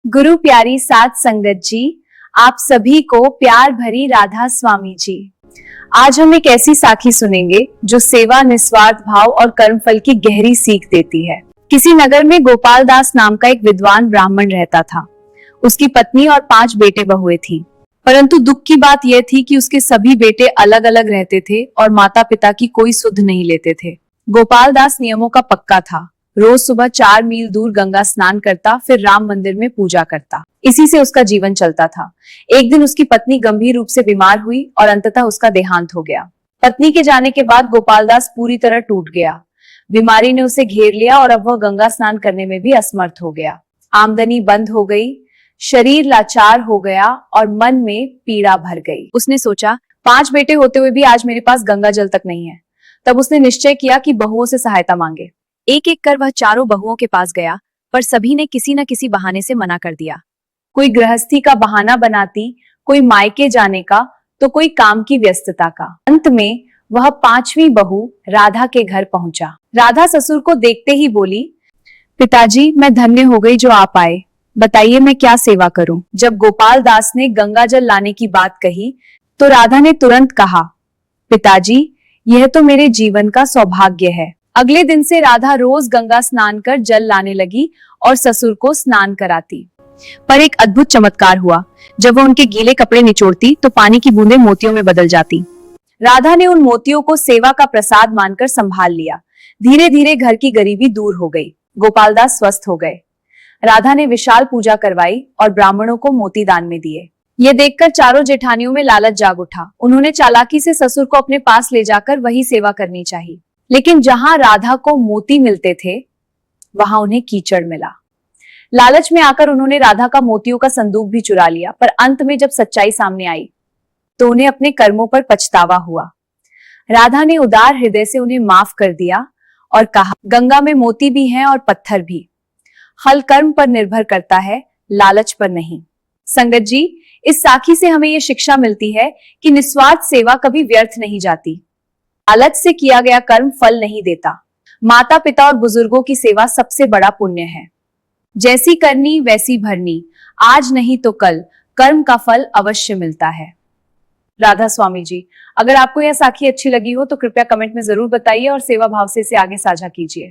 गुरु प्यारी साध संगत जी, आप सभी को प्यार भरी राधा स्वामी जी। आज हम एक ऐसी साखी सुनेंगे जो सेवा, निस्वार्थ भाव और कर्मफल की गहरी सीख देती है। किसी नगर में गोपाल दास नाम का एक विद्वान ब्राह्मण रहता था। उसकी पत्नी और 5 बेटे बहुएं थीं। परंतु दुख की बात यह थी कि उसके सभी बेटे अलग अलग रहते थे और माता पिता की कोई सुध नहीं लेते थे। गोपाल दास नियमों का पक्का था। रोज सुबह 4 मील दूर गंगा स्नान करता, फिर राम मंदिर में पूजा करता। इसी से उसका जीवन चलता था। एक दिन उसकी पत्नी गंभीर रूप से बीमार हुई और अंततः उसका देहांत हो गया। पत्नी के जाने के बाद गोपाल दास पूरी तरह टूट गया। बीमारी ने उसे घेर लिया और अब वह गंगा स्नान करने में भी असमर्थ हो गया। आमदनी बंद हो गई, शरीर लाचार हो गया और मन में पीड़ा भर गई। उसने सोचा, 5 बेटे होते हुए भी आज मेरे पास गंगा जल तक नहीं है। तब उसने निश्चय किया कि बहुओं से सहायता मांगे। एक एक कर वह चारों बहुओं के पास गया, पर सभी ने किसी न किसी बहाने से मना कर दिया। कोई गृहस्थी का बहाना बनाती, कोई मायके जाने का, तो कोई काम की व्यस्तता का। अंत में वह 5वीं बहू राधा के घर पहुंचा। राधा ससुर को देखते ही बोली, पिताजी, मैं धन्य हो गई जो आप आए। बताइए मैं क्या सेवा करूं? जब गोपाल दास ने गंगा जल लाने की बात कही तो राधा ने तुरंत कहा, पिताजी, यह तो मेरे जीवन का सौभाग्य है। अगले दिन से राधा रोज गंगा स्नान कर जल लाने लगी और ससुर को स्नान कराती। पर एक अद्भुत चमत्कार हुआ। जब वह उनके गीले कपड़े निचोड़ती तो पानी की बूंदें मोतियों में बदल जाती। राधा ने उन मोतियों को सेवा का प्रसाद मानकर संभाल लिया। धीरे धीरे घर की गरीबी दूर हो गई। गोपाल दास स्वस्थ हो गए। राधा ने विशाल पूजा करवाई और ब्राह्मणों को मोती दान में दिए। ये देखकर चारों जेठानियों में लालच जाग उठा। उन्होंने चालाकी से ससुर को अपने पास ले जाकर वही सेवा करनी चाहिए। लेकिन जहां राधा को मोती मिलते थे, वहां उन्हें कीचड़ मिला। लालच में आकर उन्होंने राधा का मोतियों का संदूक भी चुरा लिया। पर अंत में जब सच्चाई सामने आई तो उन्हें अपने कर्मों पर पछतावा हुआ। राधा ने उदार हृदय से उन्हें माफ कर दिया और कहा, गंगा में मोती भी हैं और पत्थर भी। फल कर्म पर निर्भर करता है, लालच पर नहीं। संगत जी, इस साखी से हमें यह शिक्षा मिलती है कि निस्वार्थ सेवा कभी व्यर्थ नहीं जाती। लालच से किया गया कर्म फल नहीं देता। माता पिता और बुजुर्गों की सेवा सबसे बड़ा पुण्य है। जैसी करनी वैसी भरनी, आज नहीं तो कल कर्म का फल अवश्य मिलता है। राधा स्वामी जी। अगर आपको यह साखी अच्छी लगी हो तो कृपया कमेंट में जरूर बताइए और सेवा भाव से इसे आगे साझा कीजिए।